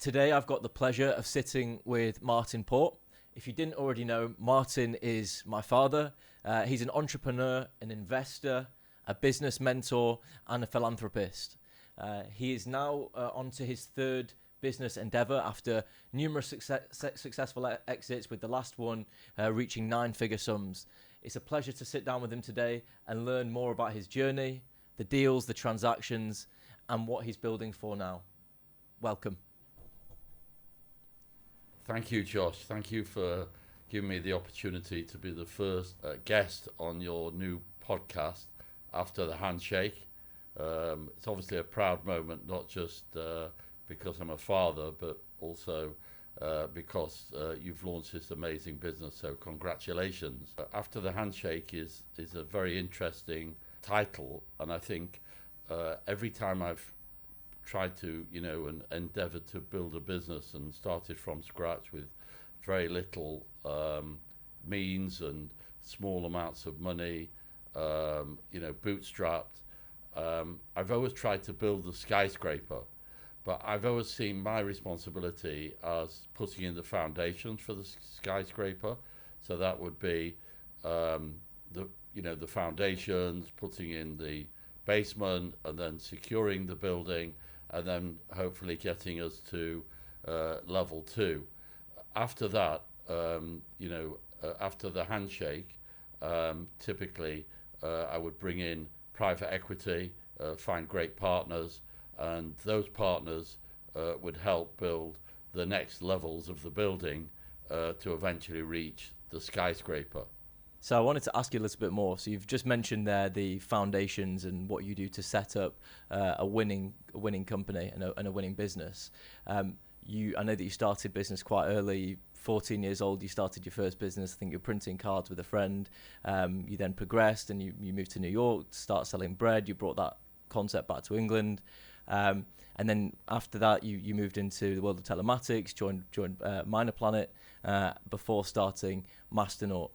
Today I've got the pleasure of sitting with Martin Port. If you didn't already know, Martin is my father. He's an entrepreneur, an investor, a business mentor, and a philanthropist. He is now on to his third business endeavor after numerous successful exits, with the last one reaching 9-figure sums. It's a pleasure to sit down with him today and learn more about his journey, the deals, the transactions, and what he's building for now. Welcome. Thank you, Josh. Thank you for giving me the opportunity to be the first guest on your new podcast after the Handshake. It's obviously a proud moment, not just because I'm a father, but also because you've launched this amazing business. So congratulations. After the Handshake is a very interesting title, and I think every time I've tried to, and endeavored to build a business and started from scratch with very little means and small amounts of money, bootstrapped. I've always tried to build the skyscraper, but I've always seen my responsibility as putting in the foundations for the skyscraper. So that would be the foundations, putting in the basement, and then securing the building, and then hopefully getting us to level 2. After that, after the Handshake, typically I would bring in private equity, find great partners, and those partners would help build the next levels of the building to eventually reach the skyscraper. So I wanted to ask you a little bit more. So you've just mentioned there the foundations and what you do to set up a winning company and a winning business. I know that you started business quite early. 14 years old, you started your first business. I think you're printing cards with a friend. You then progressed and you moved to New York to start selling bread. You brought that concept back to England. And then after that, you moved into the world of telematics, joined Minor Planet before starting Masternaut.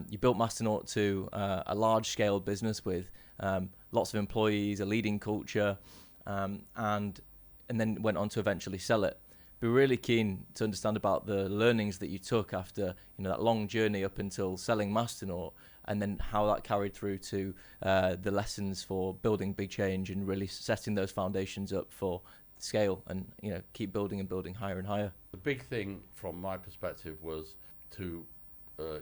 You built Masternaut to a large-scale business with lots of employees, a leading culture, and then went on to eventually sell it. Be really keen to understand about the learnings that you took after that long journey up until selling Masternaut, and then how that carried through to the lessons for building BigChange and really setting those foundations up for scale and keep building and building higher and higher. The big thing from my perspective was to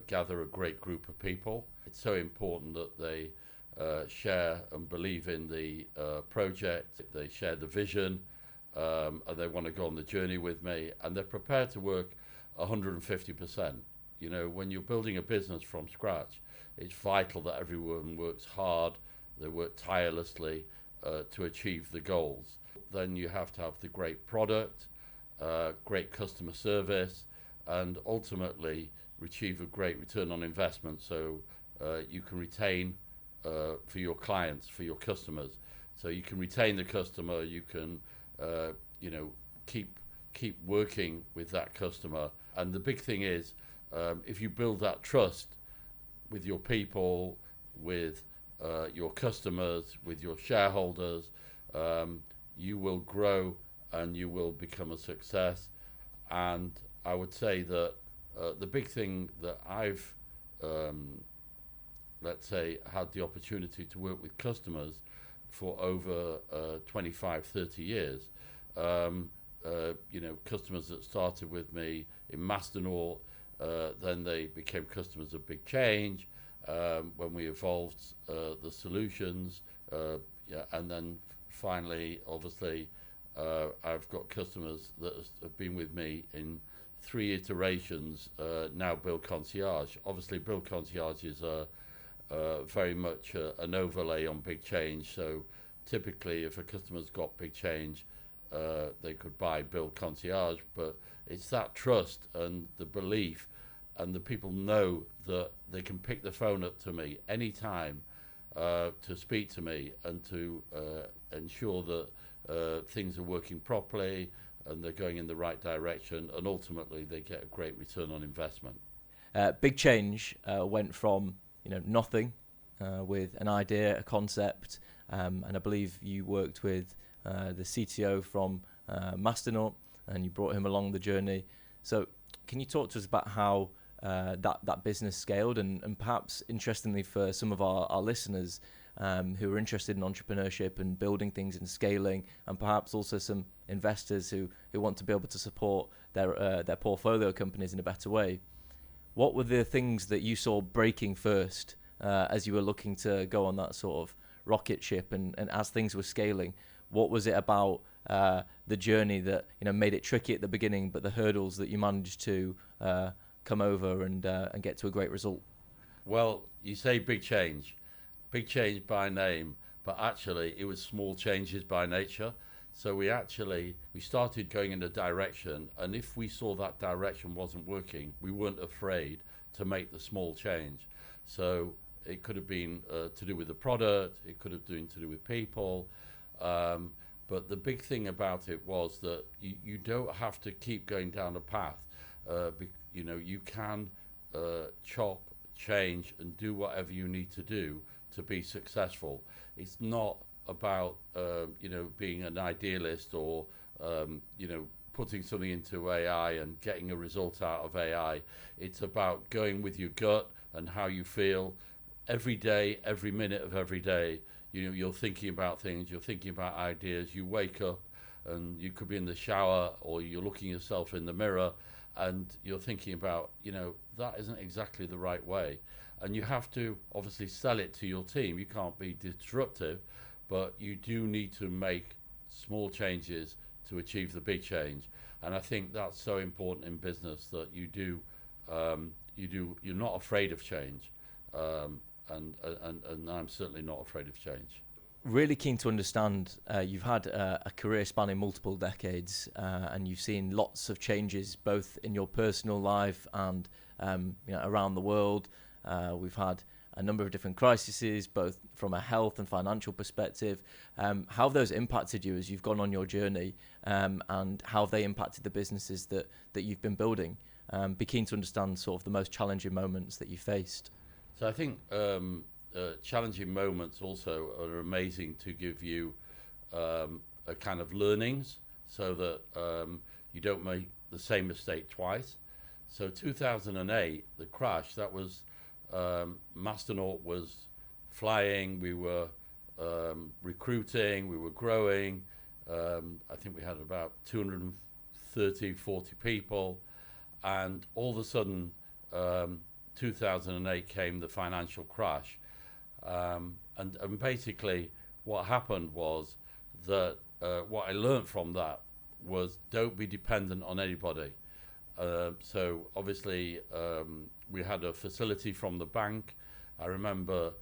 gather a great group of people. It's so important that they share and believe in the project, they share the vision, and they want to go on the journey with me, and they're prepared to work 150%. When you're building a business from scratch, it's vital that everyone works hard, they work tirelessly to achieve the goals. Then you have to have the great product, great customer service, and ultimately achieve a great return on investment, so you can retain for your clients, for your customers. So you can retain the customer, you can keep working with that customer. And the big thing is, if you build that trust with your people, with your customers, with your shareholders, you will grow and you will become a success. And I would say that the big thing that I've, had the opportunity to work with customers for over 25, 30 years, customers that started with me in Masternaut, then they became customers of BigChange, when we evolved the solutions, and then finally, obviously, I've got customers that have been with me in 3 iterations, now Build Concierge. Obviously, Build Concierge is very much an overlay on BigChange. So typically, if a customer's got BigChange, they could buy Build Concierge, but it's that trust and the belief, and the people know that they can pick the phone up to me anytime to speak to me and to ensure that things are working properly and they're going in the right direction, and ultimately they get a great return on investment. BigChange went from nothing with an idea, a concept, and I believe you worked with the CTO from Masternaut and you brought him along the journey. So can you talk to us about how that business scaled, and perhaps interestingly for some of our listeners who are interested in entrepreneurship and building things and scaling, and perhaps also some investors who want to be able to support their portfolio companies in a better way. What were the things that you saw breaking first as you were looking to go on that sort of rocket ship, and as things were scaling? What was it about the journey that made it tricky at the beginning, but the hurdles that you managed to come over and get to a great result? Well, you say BigChange by name, but actually it was small changes by nature. So we started going in a direction, and if we saw that direction wasn't working, we weren't afraid to make the small change. So it could have been to do with the product, it could have been to do with people, but the big thing about it was that you don't have to keep going down a path. You can chop, change, and do whatever you need to do to be successful. It's not about being an idealist or putting something into AI and getting a result out of AI. It's about going with your gut and how you feel every day, every minute of every day. You're thinking about things, you're thinking about ideas. You wake up and you could be in the shower, or you're looking yourself in the mirror and you're thinking about, that isn't exactly the right way. And you have to obviously sell it to your team. You can't be disruptive, but you do need to make small changes to achieve the big change. And I think that's so important in business, that you're not afraid of change. And I'm certainly not afraid of change. Really keen to understand, you've had a career spanning multiple decades, and you've seen lots of changes both in your personal life and around the world. We've had a number of different crises, both from a health and financial perspective. How have those impacted you as you've gone on your journey, and how have they impacted the businesses that you've been building? Be keen to understand sort of the most challenging moments that you faced. So I think challenging moments also are amazing to give you a kind of learnings, so that you don't make the same mistake twice. So 2008, the crash, that was Masternaut was flying, we were recruiting, we were growing. I think we had about 230, 40 people, and all of a sudden 2008 came the financial crash. And basically what happened was that what I learned from that was don't be dependent on anybody. So obviously we had a facility from the bank. I remember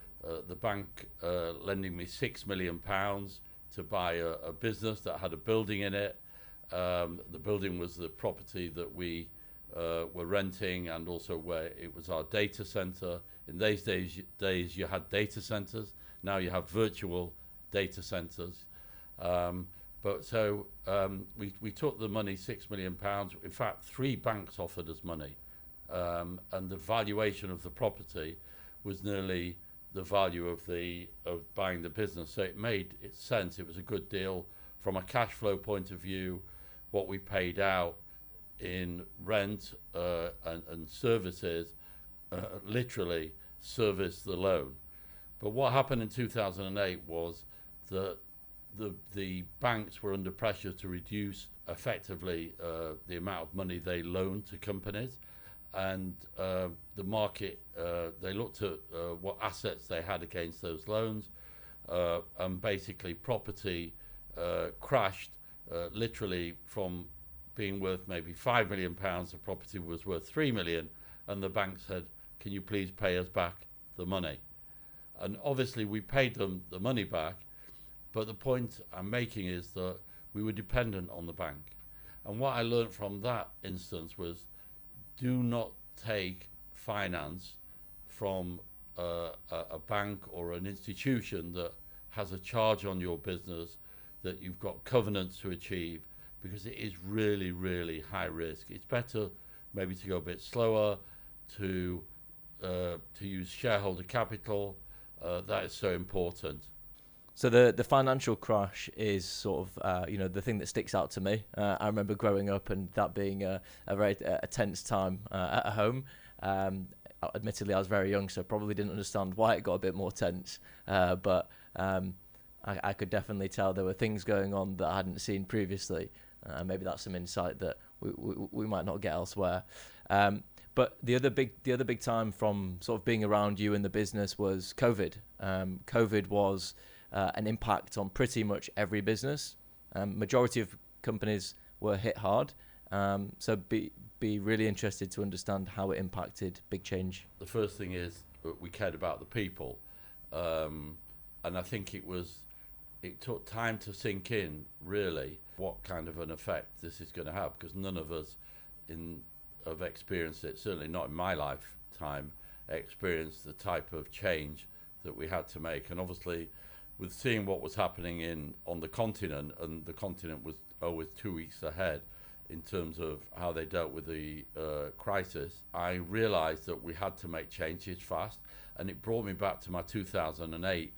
the bank lending me £6 million to buy a business that had a building in it. The building was the property that we were renting, and also where it was our data center. In those days you had data centers. Now you have virtual data centers. But so we took the money, £6 million. In fact, 3 banks offered us money, and the valuation of the property was nearly the value of buying the business. So it made sense. It was a good deal from a cash flow point of view. What we paid out in rent and services literally serviced the loan. But what happened in 2008 was that the banks were under pressure to reduce effectively the amount of money they loaned to companies, and the market, they looked at what assets they had against those loans, and basically property crashed, literally from being worth maybe £5 million, the property was worth 3 million, and the bank said, can you please pay us back the money? And obviously we paid them the money back, but the point I'm making is that we were dependent on the bank. And what I learned from that instance was, do not take finance from a bank or an institution that has a charge on your business, that you've got covenants to achieve, because it is really, really high risk. It's better maybe to go a bit slower, to use shareholder capital. That is so important. So the financial crash is sort of the thing that sticks out to me. I remember growing up and that being a very tense time at home. Admittedly, I was very young, so probably didn't understand why it got a bit more tense. But I could definitely tell there were things going on that I hadn't seen previously. Maybe that's some insight that we might not get elsewhere. But the other big time from sort of being around you in the business was COVID. COVID was an impact on pretty much every business. Majority of companies were hit hard. So be really interested to understand how it impacted BigChange. The first thing is we cared about the people, and I think it took time to sink in really what kind of an effect this is going to have, because none of us have experienced it, certainly not in my lifetime, experienced the type of change that we had to make. And obviously with seeing what was happening on the continent, and the continent was always 2 weeks ahead in terms of how they dealt with the crisis, I realized that we had to make changes fast. And it brought me back to my 2008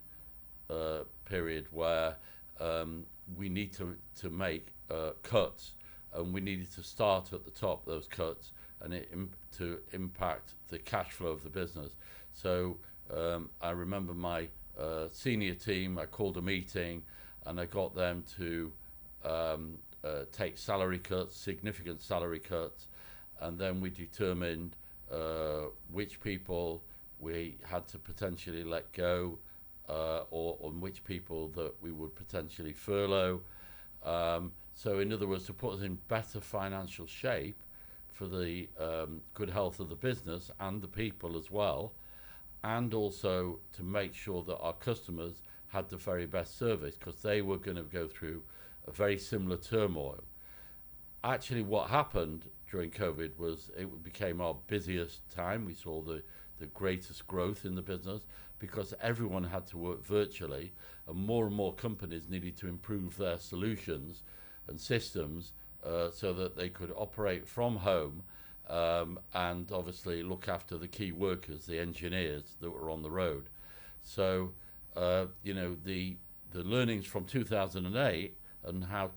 period where we need to make cuts, and we needed to start at the top, those cuts, and to impact the cash flow of the business. So I remember my senior team, I called a meeting and I got them to take salary cuts, significant salary cuts, and then we determined which people we had to potentially let go, or on which people that we would potentially furlough. So in other words, to put us in better financial shape for the good health of the business and the people as well, and also to make sure that our customers had the very best service, because they were going to go through a very similar turmoil. Actually, what happened during COVID was it became our busiest time. We saw the greatest growth in the business because everyone had to work virtually, and more companies needed to improve their solutions and systems so that they could operate from home, and obviously look after the key workers, the engineers that were on the road. So the learnings from 2008 and how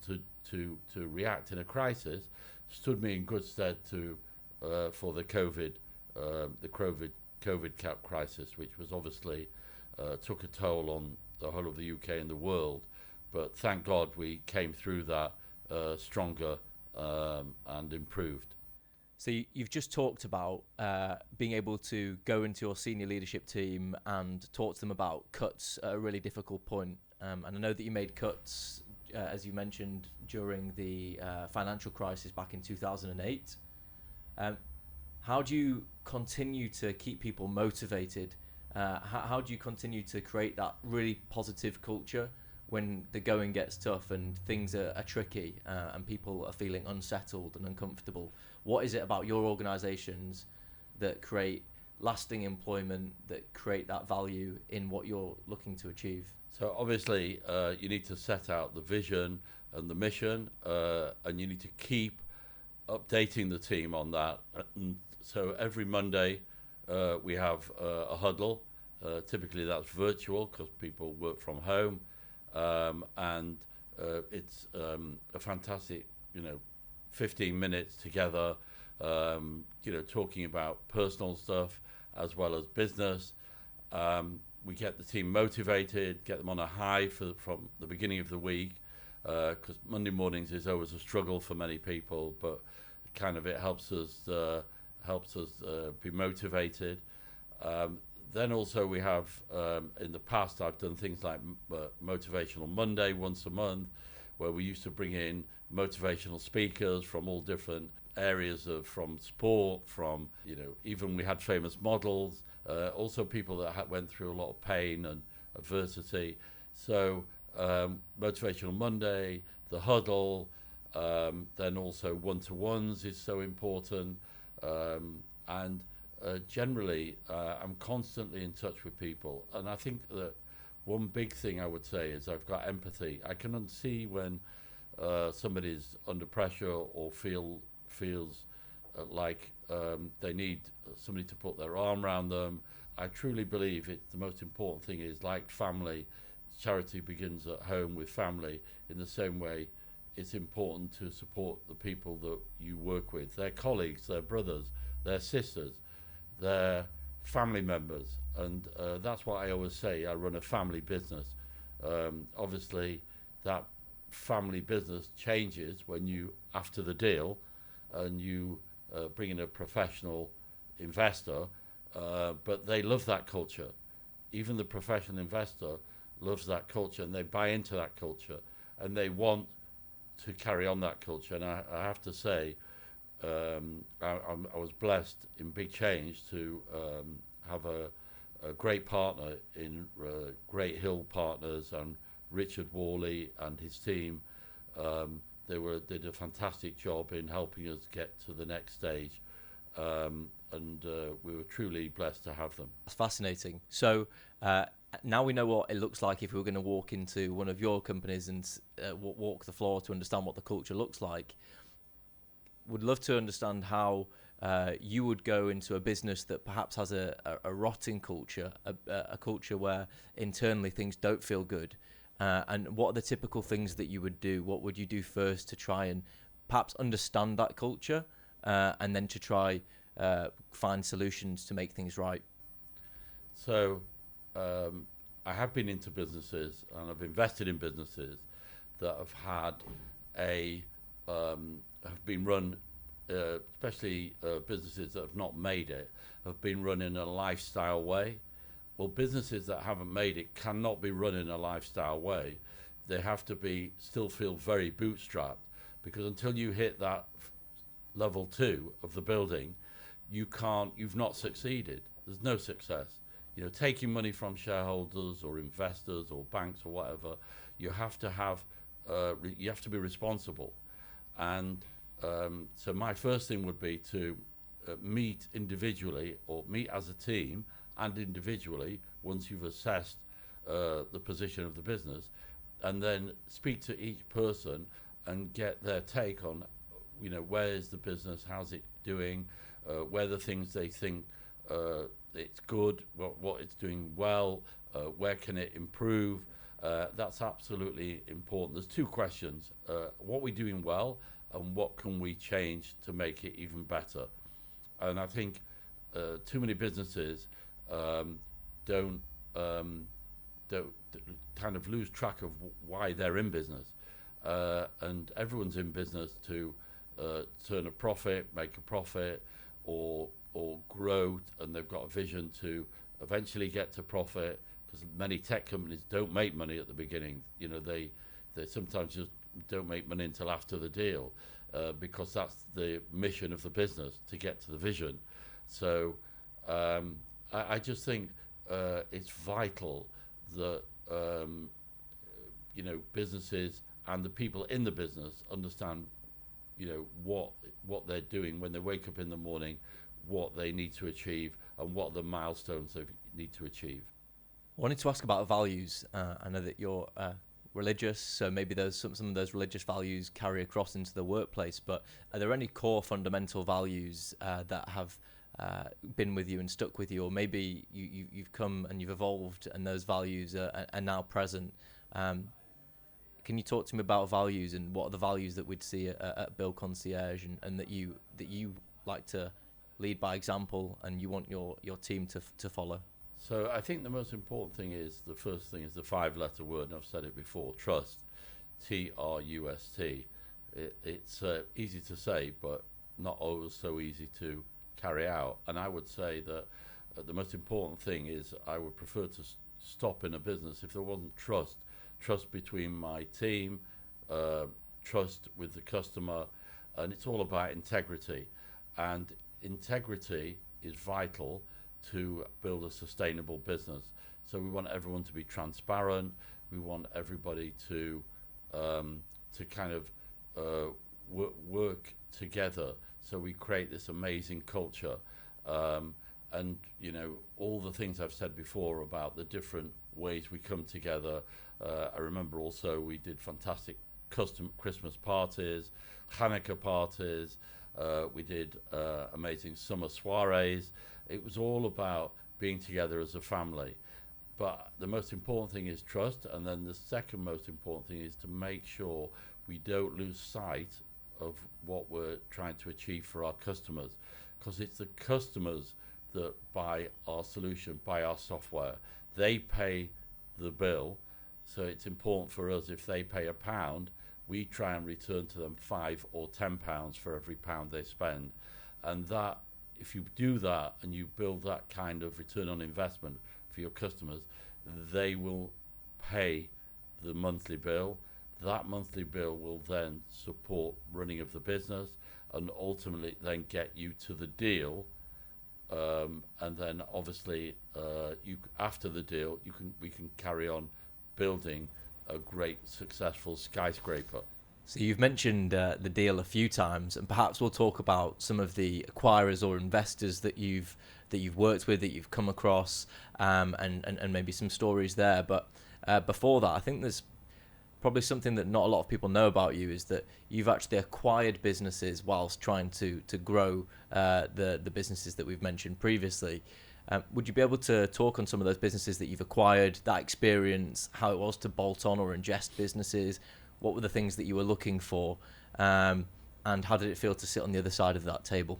to react in a crisis stood me in good stead for the COVID cap crisis, which was obviously took a toll on the whole of the UK and the world. But thank God we came through that stronger and improved. So you've just talked about being able to go into your senior leadership team and talk to them about cuts at a really difficult point. And I know that you made cuts, as you mentioned, during the financial crisis back in 2008. How do you continue to keep people motivated? How do you continue to create that really positive culture when the going gets tough and things are tricky and people are feeling unsettled and uncomfortable? What is it about your organizations that create lasting employment, that create that value in what you're looking to achieve? So obviously you need to set out the vision and the mission, and you need to keep updating the team on that. And so every Monday we have a huddle. Typically that's virtual because people work from home, and it's a fantastic 15 minutes together, talking about personal stuff as well as business. We get the team motivated, get them on a high from the beginning of the week, because Monday mornings is always a struggle for many people, but kind of it helps us be motivated. Then also we have, in the past I've done things like Motivational Monday once a month, where we used to bring in motivational speakers from all different areas from sport, from even we had famous models, also people that went through a lot of pain and adversity. So Motivational Monday, the huddle, then also one-to-ones is so important, and generally I'm constantly in touch with people. And I think that one big thing I would say is I've got empathy. I can see when somebody's under pressure or feels like they need somebody to put their arm around them. I truly believe the most important thing is, like family, charity begins at home with family. In the same way, it's important to support the people that you work with, their colleagues, their brothers, their sisters, their family members. And that's what I always say. I run a family business. Obviously, that family business changes when you, after the deal, and you bring in a professional investor, but they love that culture. Even the professional investor loves that culture, and they buy into that culture, and they want to carry on that culture. And I have to say, I was blessed in BigChange to have a great partner in Great Hill Partners and Richard Worley and his team. They did a fantastic job in helping us get to the next stage, and we were truly blessed to have them. That's fascinating. So now we know what it looks like if we were going to walk into one of your companies and walk the floor to understand what the culture looks like. Would love to understand how you would go into a business that perhaps has a rotting culture, a culture where internally things don't feel good. And what are the typical things that you would do? What would you do first to try and perhaps understand that culture, and then to try find solutions to make things right? So I have been into businesses, and I've invested in businesses that have had have been run, especially businesses that have not made it, have been run in a lifestyle way. Well, businesses that haven't made it cannot be run in a lifestyle way. They have to still feel very bootstrapped, because until you hit that level 2 of the building, you've not succeeded. There's no success. Taking money from shareholders or investors or banks or whatever, you have to be responsible. And so my first thing would be to meet individually, or meet as a team and individually, once you've assessed the position of the business, and then speak to each person and get their take on, where is the business, how's it doing, where are the things they think it's good, what it's doing well, where can it improve. That's absolutely important. There's 2 questions: what we're doing well, and what can we change to make it even better. And I think too many businesses don't kind of lose track of why they're in business, and everyone's in business to turn a profit, make a profit, or grow, and they've got a vision to eventually get to profit, because many tech companies don't make money at the beginning. They sometimes just don't make money until after the deal, because that's the mission of the business, to get to the vision. So I just think it's vital that businesses and the people in the business understand what they're doing when they wake up in the morning, what they need to achieve, and what the milestones they need to achieve. I wanted to ask about values. I know that you're religious, so maybe there's some of those religious values carry across into the workplace, but are there any core fundamental values that have been with you and stuck with you, or maybe you've come and you've evolved and those values are now present? Can you talk to me about values, and what are the values that we'd see at Build Concierge, and that you like to lead by example and you want your team to follow? So I think the most important thing is, the first thing is the 5-letter word, and I've said it before: trust. Trust. It's easy to say, but not always so easy to carry out. And I would say that the most important thing is, I would prefer to stop in a business if there wasn't trust between my team, trust with the customer, and it's all about integrity. And integrity is vital to build a sustainable business. So we want everyone to be transparent. We want everybody to kind of work together. So we create this amazing culture. And all the things I've said before about the different ways we come together. I remember also we did fantastic custom Christmas parties, Hanukkah parties. We did amazing summer soirees. It was all about being together as a family. But the most important thing is trust, and then the second most important thing is to make sure we don't lose sight of what we're trying to achieve for our customers, because it's the customers that buy our solution, buy our software. They pay the bill, so it's important for us, if they pay £1, we try and return to them £5 or £10 for every pound they spend. And that, if you do that and you build that kind of return on investment for your customers, they will pay the monthly bill. That monthly bill will then support running of the business and ultimately then get you to the deal. And then obviously after the deal, we can carry on building a great successful skyscraper. So you've mentioned the deal a few times, and perhaps we'll talk about some of the acquirers or investors that you've worked with, that you've come across, and maybe some stories there. But before that, I think there's probably something that not a lot of people know about you, is that you've actually acquired businesses whilst trying to grow the businesses that we've mentioned previously. Would you be able to talk on some of those businesses that you've acquired, that experience, how it was to bolt on or ingest businesses? What were the things that you were looking for, and how did it feel to sit on the other side of that table?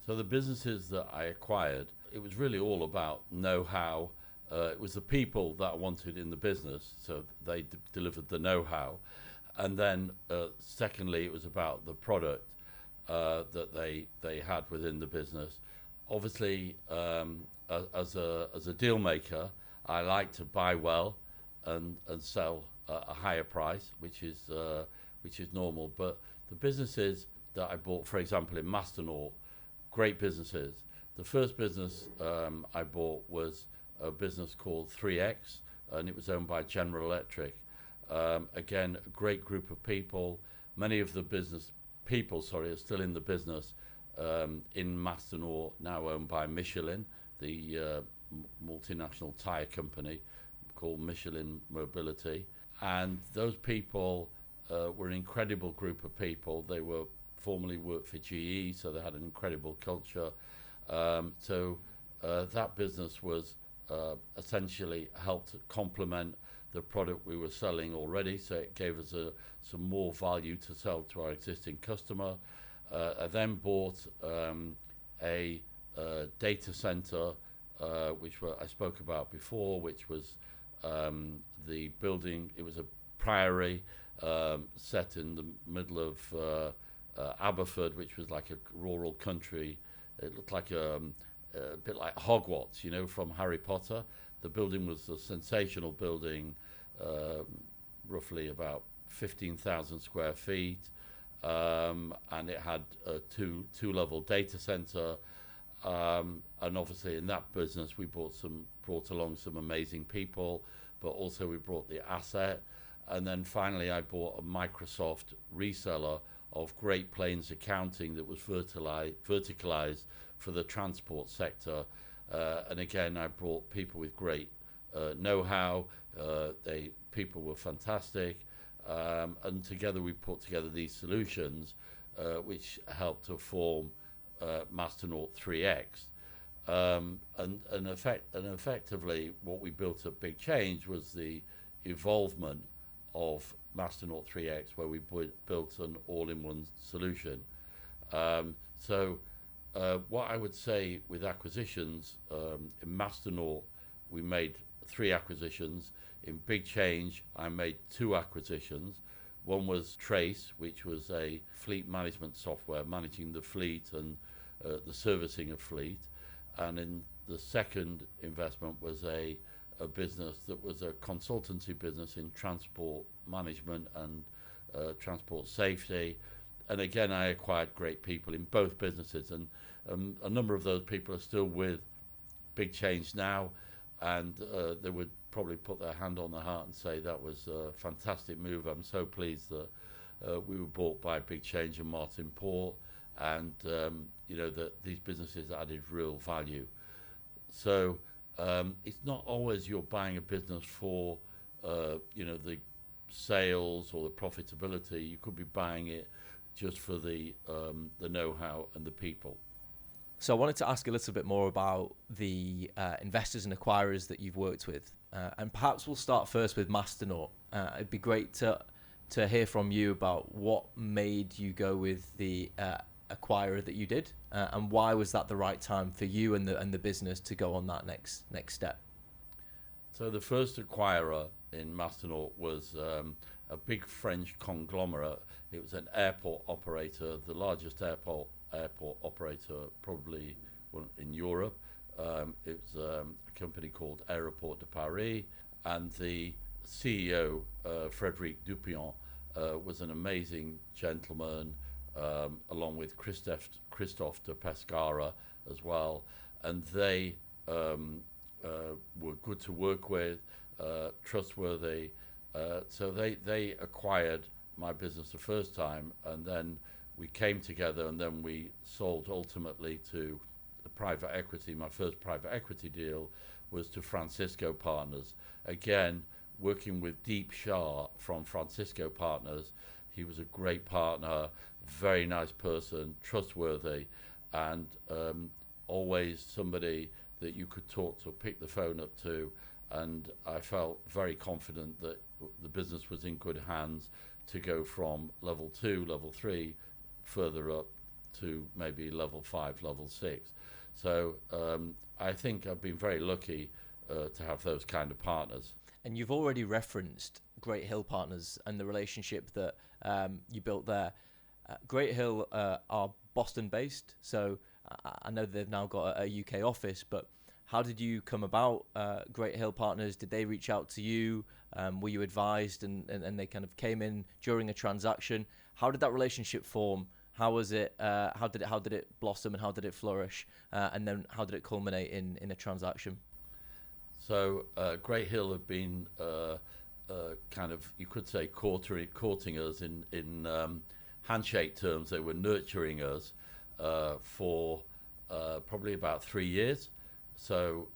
So the businesses that I acquired, it was really all about know-how. It was the people that I wanted in the business, so they delivered the know-how. And then secondly, it was about the product that they had within the business. Obviously, as a deal maker, I like to buy well and sell a higher price, which is normal. But the businesses that I bought, for example, in Masternaut, great businesses. The first business I bought was a business called 3X, and it was owned by General Electric. Again, a great group of people. Many of the business people, are still in the business in Masternaut, now owned by Michelin, the multinational tyre company called Michelin Mobility. And those people were an incredible group of people. They were formerly worked for GE, so they had an incredible culture. So that business was essentially helped to complement the product we were selling already, so it gave us some more value to sell to our existing customer. I then bought a data center, which I spoke about before, which was the building. It was a priory set in the middle of Aberford, which was like a rural country. It looked like a bit like Hogwarts, from Harry Potter. The building was a sensational building, roughly about 15,000 square feet, and it had a two-level data center. And obviously in that business we brought along some amazing people, but also we brought the asset. And then finally I bought a Microsoft reseller of Great Plains Accounting that was verticalized for the transport sector. And again, I brought people with great know-how. People were fantastic. And together we put together these solutions, which helped to form Masternaut 3X. And effectively, what we built at BigChange was the evolvement of Masternaut 3X, where we built an all-in-one solution. So what I would say with acquisitions, in Masternaut we made 3 acquisitions. In BigChange I made 2 acquisitions. One was Trace, which was a fleet management software managing the fleet and the servicing of fleet. And in the second investment was a business that was a consultancy business in transport management and transport safety. And again, I acquired great people in both businesses, and a number of those people are still with BigChange now, and they would probably put their hand on their heart and say that was a fantastic move. I'm so pleased that we were bought by BigChange and Martin Port, and that these businesses added real value. So it's not always you're buying a business for the sales or the profitability. You could be buying it just for the know-how and the people. So I wanted to ask a little bit more about the investors and acquirers that you've worked with. And perhaps we'll start first with Masternaut. It'd be great to hear from you about what made you go with the acquirer that you did, and why was that the right time for you and the business to go on that next step? So the first acquirer in Masternaut was a big French conglomerate. It was an airport operator, the largest airport operator probably in Europe. It was a company called Aeroport de Paris, and the CEO, Frédéric Dupion, was an amazing gentleman, along with Christophe de Pescara as well. And they were good to work with, trustworthy. So they acquired my business the first time, and then we came together, and then we sold ultimately to the private equity. My first private equity deal was to Francisco Partners. Again, working with Deep Shah from Francisco Partners. He was a great partner, very nice person, trustworthy, and always somebody that you could talk to, pick the phone up to. And I felt very confident that the business was in good hands to go from level 2, level 3, further up to maybe level 5, level 6. So I think I've been very lucky to have those kind of partners. And you've already referenced Great Hill Partners and the relationship that you built there. Great Hill are Boston-based, so I know they've now got a UK office, but how did you come about Great Hill Partners? Did they reach out to you? Were you advised and they kind of came in during a transaction? How did that relationship form? How was it? How did it blossom and how did it flourish? And then how did it culminate in a transaction? So Great Hill have been kind of, you could say, courting us in handshake terms. They were nurturing us for probably about 3 years. So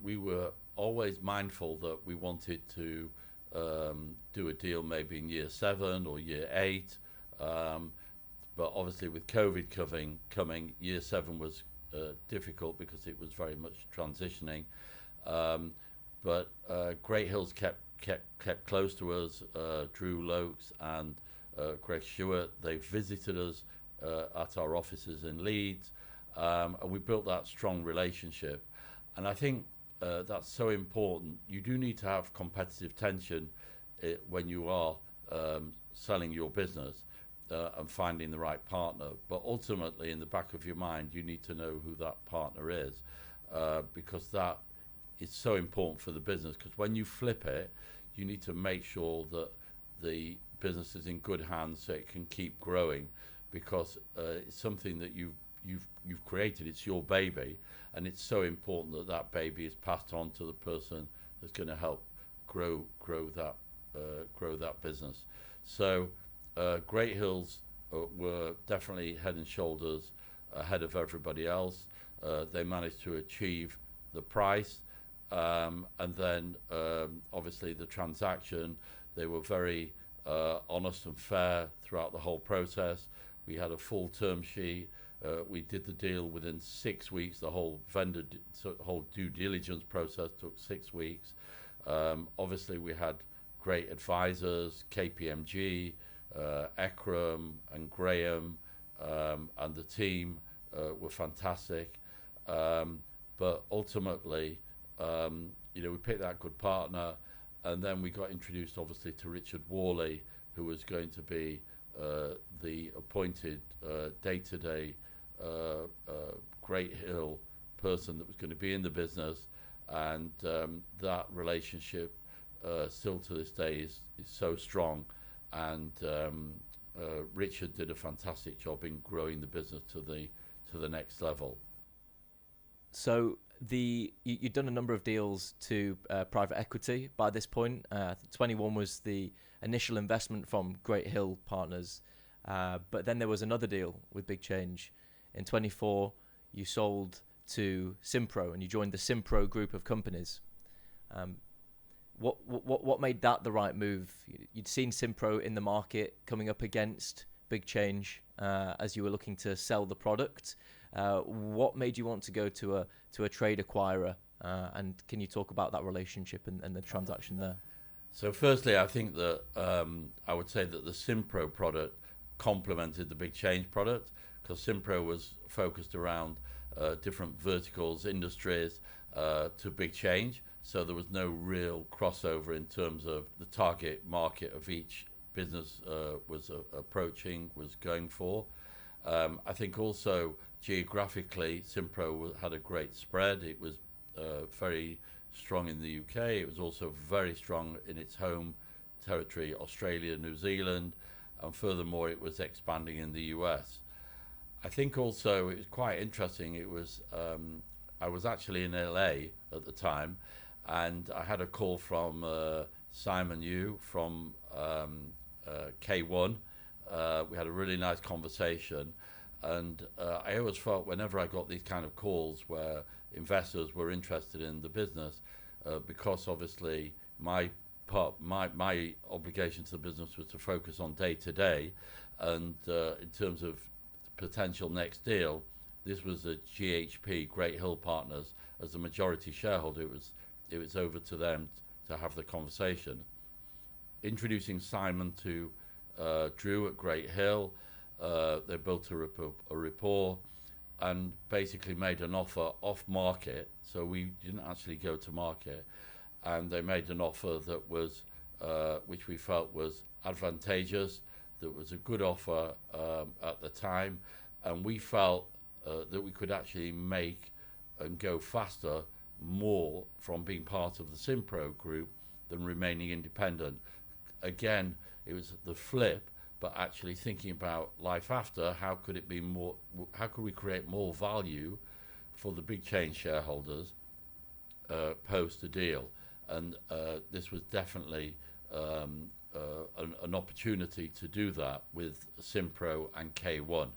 we were always mindful that we wanted to do a deal maybe in year 7 or year 8. But obviously with COVID coming, year 7 was difficult because it was very much transitioning. But Great Hills kept close to us. Drew Lokes and Greg Stewart, they visited us at our offices in Leeds, and we built that strong relationship. And I think that's so important. You do need to have competitive tension when you are selling your business and finding the right partner. But ultimately, in the back of your mind, you need to know who that partner is, because that is so important for the business. Because when you flip it, you need to make sure that the business is in good hands so it can keep growing, because it's something that you've created. It's your baby, and it's so important that that baby is passed on to the person that's going to help grow that business. So Great Hills were definitely head and shoulders ahead of everybody else. They managed to achieve the price, and then obviously the transaction. They were very honest and fair throughout the whole process. We had a full term sheet. We did the deal within 6 weeks. The whole whole due diligence process took 6 weeks. Obviously, we had great advisors, KPMG, Ekram and Graham, and the team were fantastic. But ultimately, we picked that good partner, and then we got introduced, obviously, to Richard Worley, who was going to be the appointed day-to-day Great Hill person that was going to be in the business, and that relationship still to this day is so strong. And Richard did a fantastic job in growing the business to the next level. So you'd done a number of deals to private equity by this point. 21 was the initial investment from Great Hill Partners, but then there was another deal with BigChange. In 24, you sold to Simpro, and you joined the Simpro group of companies. What made that the right move? You'd seen Simpro in the market coming up against BigChange as you were looking to sell the product. What made you want to go to a trade acquirer? And can you talk about that relationship and the transaction there? So firstly, I think that I would say that the Simpro product complemented the BigChange product, because Simpro was focused around different verticals, industries to BigChange. So there was no real crossover in terms of the target market of each business was approaching, was going for. I think also geographically, Simpro had a great spread. It was very strong in the UK. It was also very strong in its home territory, Australia, New Zealand, and furthermore, it was expanding in the US. I think also it was quite interesting. It was I was actually in LA at the time, and I had a call from Simon Yu from K1. We had a really nice conversation, and I always felt whenever I got these kind of calls where investors were interested in the business, because obviously my obligation to the business was to focus on day to day, and in terms of potential next deal, this was a GHP, Great Hill Partners, as the majority shareholder. It was over to them to have the conversation. Introducing Simon to Drew at Great Hill, they built a rapport and basically made an offer off market. So we didn't actually go to market, and they made an offer that was, which we felt was advantageous, that was a good offer at the time, and we felt that we could actually make and go faster more from being part of the Simpro group than remaining independent. Again, it was the flip, but actually thinking about life after, how could it be more, how could we create more value for the BigChange shareholders post the deal? And this was definitely an opportunity to do that with Simpro and K1.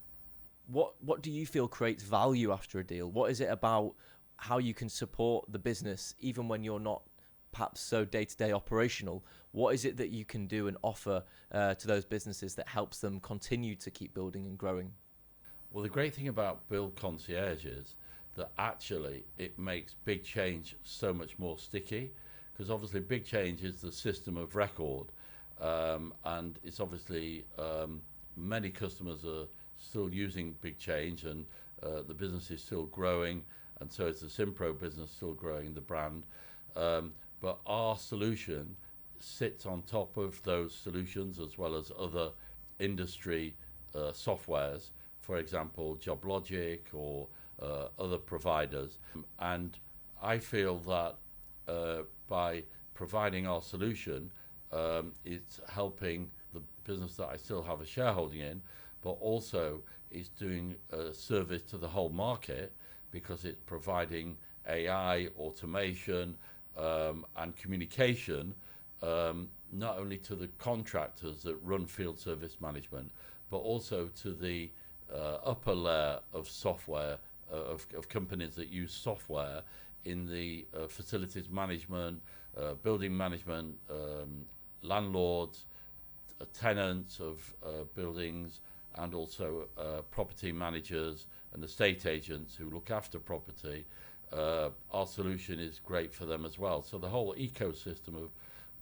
What do you feel creates value after a deal? What is it about how you can support the business even when you're not perhaps so day-to-day operational? What is it that you can do and offer to those businesses that helps them continue to keep building and growing? Well, the great thing about Build Concierge is that actually it makes BigChange so much more sticky, because obviously BigChange is the system of record, and it's obviously many customers are still using BigChange, and the business is still growing, and so is the Simpro business still growing, the brand. But our solution sits on top of those solutions as well as other industry softwares, for example, JobLogic or other providers. And I feel that by providing our solution, it's helping the business that I still have a shareholding in, but also it's doing a service to the whole market, because it's providing AI, automation, and communication, not only to the contractors that run field service management, but also to the upper layer of software, of companies that use software in the facilities management, building management, landlords, tenants of buildings, and also property managers and estate agents who look after property. Our solution is great for them as well. So the whole ecosystem of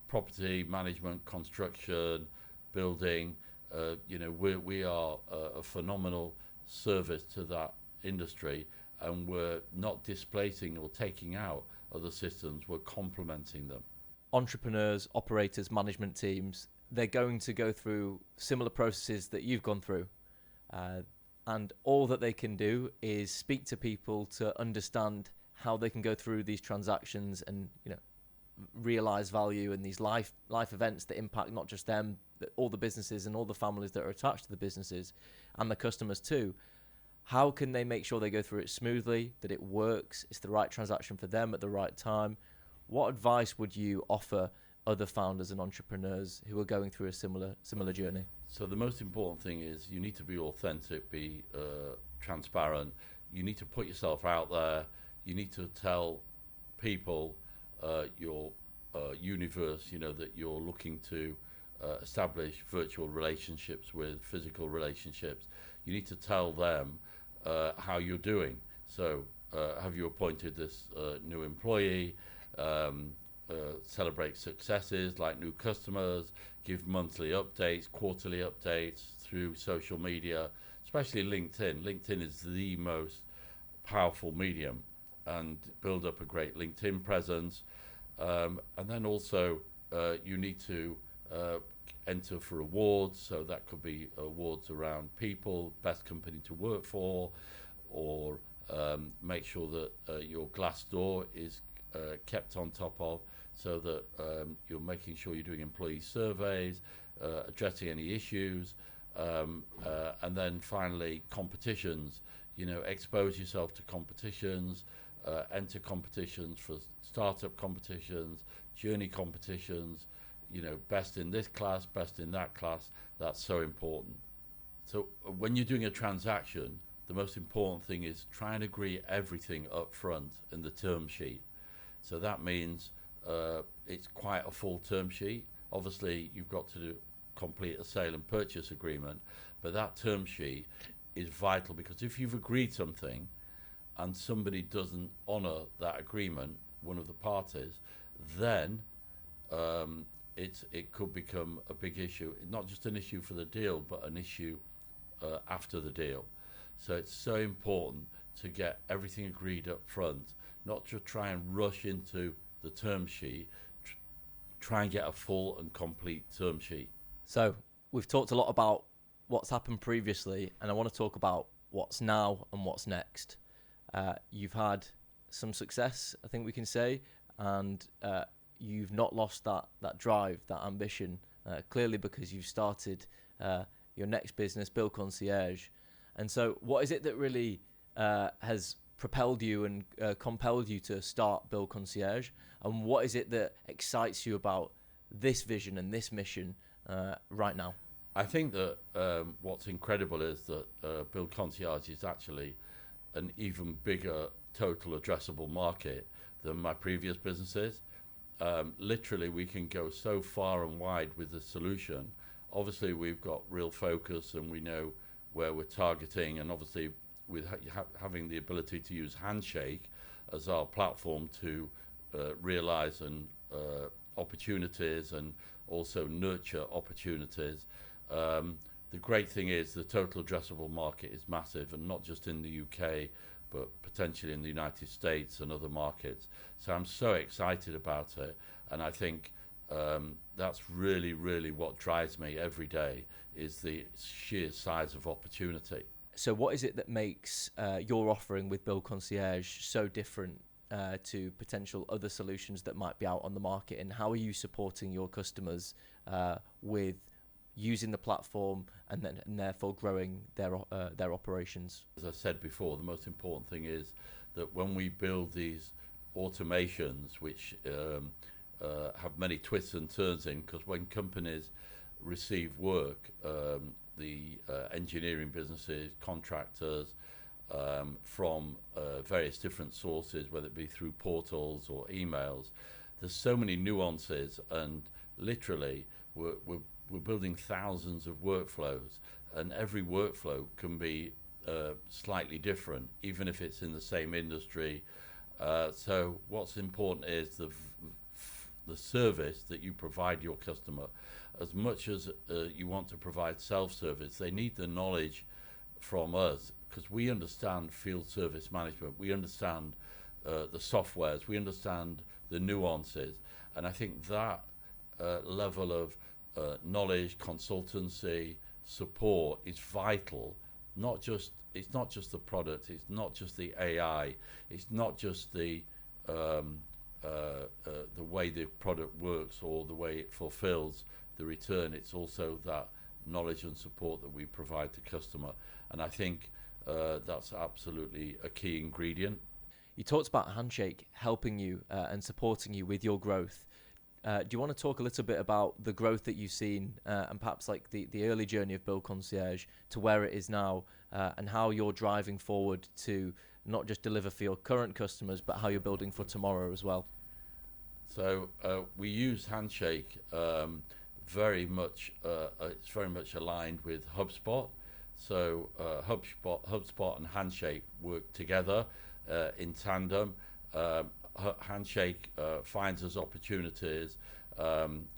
property management, construction, building, we are a phenomenal service to that industry, and we're not displacing or taking out other systems, we're complementing them. Entrepreneurs, operators, management teams, they're going to go through similar processes that you've gone through. And all that they can do is speak to people to understand how they can go through these transactions and, realize value in these life events that impact not just them, but all the businesses and all the families that are attached to the businesses and the customers too. How can they make sure they go through it smoothly, that it works, it's the right transaction for them at the right time? What advice would you offer other founders and entrepreneurs who are going through a similar journey? So the most important thing is you need to be authentic, be transparent. You need to put yourself out there. You need to tell people your universe, that you're looking to establish virtual relationships with, physical relationships. You need to tell them how you're doing. So have you appointed this new employee? Celebrate successes like new customers, give monthly updates, quarterly updates through social media, especially LinkedIn. LinkedIn is the most powerful medium, and build up a great LinkedIn presence. And then also you need to enter for awards, so that could be awards around people, best company to work for, or make sure that your Glassdoor is kept on top of, so that you're making sure you're doing employee surveys, addressing any issues, and then finally competitions. Expose yourself to competitions, enter competitions for startup competitions, journey competitions, best in this class, best in that class. That's so important. So when you're doing a transaction, the most important thing is try and agree everything up front in the term sheet. So that means it's quite a full term sheet. Obviously, you've got to complete a sale and purchase agreement, but that term sheet is vital, because if you've agreed something and somebody doesn't honour that agreement, one of the parties, then it could become a big issue. Not just an issue for the deal, but an issue after the deal. So it's so important to get everything agreed up front, not to try and rush into the term sheet. Try and get a full and complete term sheet. So we've talked a lot about what's happened previously, and I want to talk about what's now and what's next. You've had some success, I think we can say, and you've not lost that drive, that ambition, clearly, because you've started your next business, Bill Concierge. And so what is it that really has propelled you and compelled you to start Bill Concierge? And what is it that excites you about this vision and this mission right now? I think that what's incredible is that Bill Concierge is actually an even bigger total addressable market than my previous businesses. Literally, we can go so far and wide with the solution. Obviously, we've got real focus and we know where we're targeting, and obviously with having the ability to use Handshake as our platform to realize and opportunities and also nurture opportunities. The great thing is the total addressable market is massive, and not just in the UK, but potentially in the United States and other markets. So I'm so excited about it, and I think that's really, really what drives me every day, is the sheer size of opportunity. So what is it that makes your offering with Bill Concierge so different to potential other solutions that might be out on the market, and how are you supporting your customers with using the platform and therefore growing their operations? As I said before, the most important thing is that when we build these automations, which have many twists and turns in, because when companies receive work, the engineering businesses, contractors, from various different sources, whether it be through portals or emails, there's so many nuances, and literally we're building thousands of workflows, and every workflow can be slightly different, even if it's in the same industry. So what's important is the service that you provide your customer. As much as you want to provide self-service, they need the knowledge from us, because we understand field service management, we understand the softwares, we understand the nuances, and I think that level of knowledge, consultancy, support is vital. It's not just the product, it's not just the AI, it's not just the way the product works or the way it fulfills the return. It's also that knowledge and support that we provide to customer, and I think that's absolutely a key ingredient. You talked about Handshake helping you and supporting you with your growth. Do you want to talk a little bit about the growth that you've seen and perhaps like the early journey of Bill Concierge to where it is now, and how you're driving forward to not just deliver for your current customers, but how you're building for tomorrow as well? So we use Handshake very much. It's very much aligned with HubSpot. So HubSpot and Handshake work together in tandem. Handshake finds us opportunities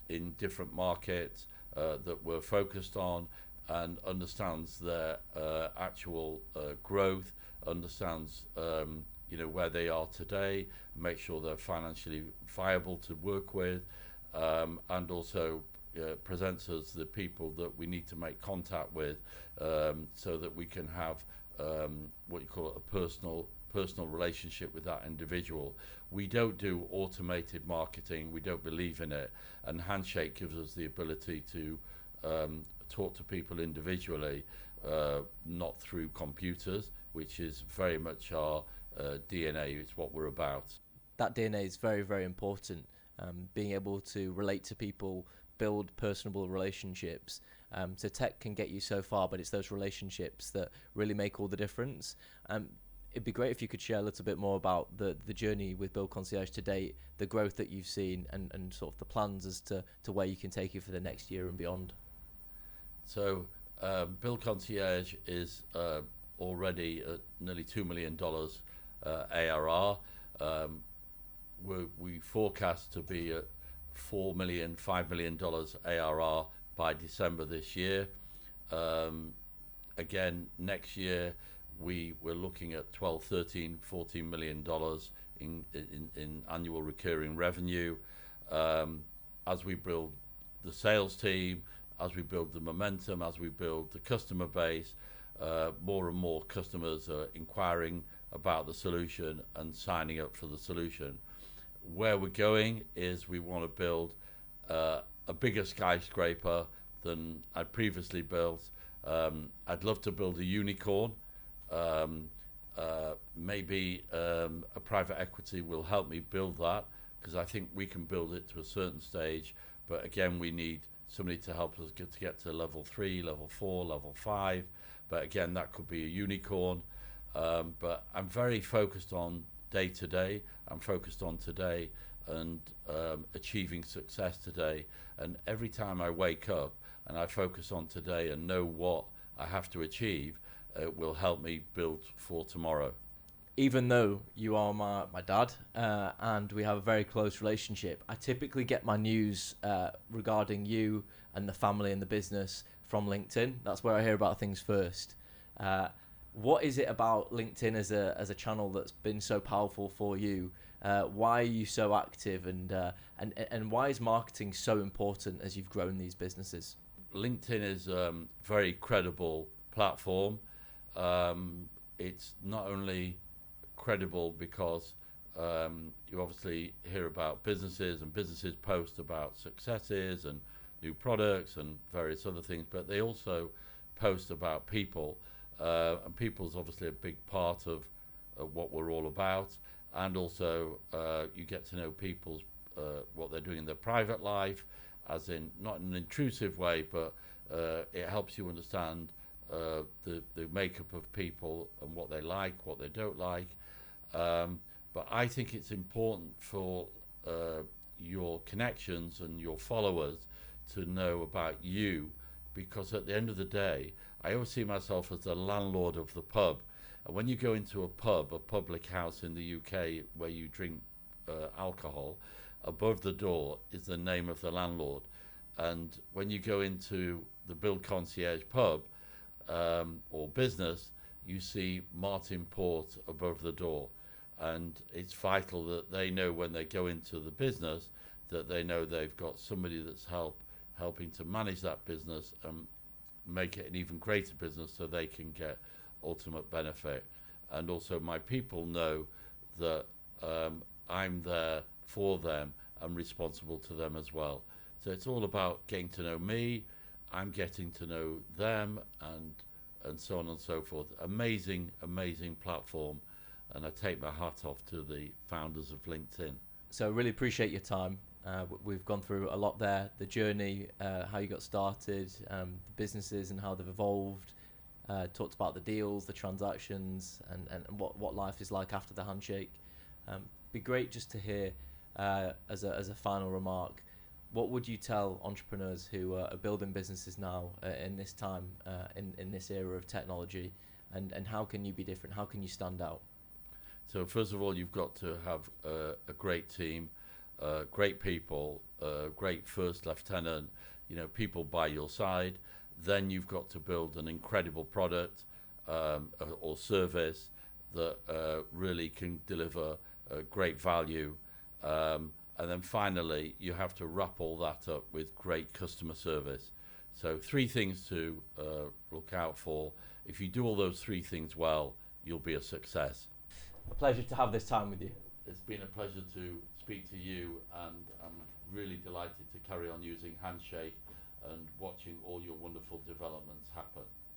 in different markets that we're focused on, and understands their actual growth, understands where they are today, make sure they're financially viable to work with, and also presents us the people that we need to make contact with, so that we can have what you call a personal relationship with that individual. We don't do automated marketing, we don't believe in it, and Handshake gives us the ability to talk to people individually, not through computers, which is very much our DNA. It's what we're about. That DNA is very, very important. Being able to relate to people, build personable relationships. So tech can get you so far, but it's those relationships that really make all the difference. It'd be great if you could share a little bit more about the journey with Build Concierge to date, the growth that you've seen, and sort of the plans as to where you can take it for the next year and beyond. So Build Concierge is already at nearly $2 million ARR. We forecast to be at $4 million, $5 million ARR by December this year. Again, next year we're looking at $12, $13, $14 million in annual recurring revenue. As we build the sales team, as we build the momentum, as we build the customer base, more and more customers are inquiring about the solution and signing up for the solution. Where we're going is we want to build a bigger skyscraper than I'd previously built. I'd love to build a unicorn. Maybe a private equity will help me build that, because I think we can build it to a certain stage, but again we need somebody to help us get to level 3, level 4, level 5, but again that could be a unicorn. But I'm very focused on day to day. I'm focused on today and achieving success today, and every time I wake up and I focus on today and know what I have to achieve, it will help me build for tomorrow. Even though you are my dad and we have a very close relationship, I typically get my news regarding you and the family and the business from LinkedIn. That's where I hear about things first. What is it about LinkedIn as a channel that's been so powerful for you? Why are you so active, and why is marketing so important as you've grown these businesses? LinkedIn is a very credible platform. It's not only credible because you obviously hear about businesses, and businesses post about successes and new products and various other things, but they also post about people, and people's obviously a big part of what we're all about. And also you get to know people's what they're doing in their private life, as in not in an intrusive way, but it helps you understand the makeup of people and what they like, what they don't like. But I think it's important for your connections and your followers to know about you, because at the end of the day, I always see myself as the landlord of the pub. And when you go into a pub, a public house in the UK where you drink alcohol, above the door is the name of the landlord. And when you go into the Build Concierge pub or business, you see Martin Port above the door. And it's vital that they know when they go into the business that they know they've got somebody that's helping to manage that business and make it an even greater business so they can get ultimate benefit. And also my people know that I'm there for them and responsible to them as well. So it's all about getting to know me, I'm getting to know them, and so on and so forth. Amazing platform, and I take my hat off to the founders of LinkedIn. So really appreciate your time. We've gone through a lot there, the journey, how you got started, the businesses and how they've evolved, talked about the deals, the transactions, and what life is like after the handshake. Be great just to hear, as a final remark, What would you tell entrepreneurs who are building businesses now in this time, in this era of technology, and how can you be different? How can you stand out? So first of all, you've got to have a great team, great people, great first lieutenant, people by your side. Then you've got to build an incredible product or service that really can deliver great value. And then finally, you have to wrap all that up with great customer service. So 3 things to look out for. If you do all those 3 things well, you'll be a success. A pleasure to have this time with you. It's been a pleasure to speak to you, and I'm really delighted to carry on using Handshake and watching all your wonderful developments happen.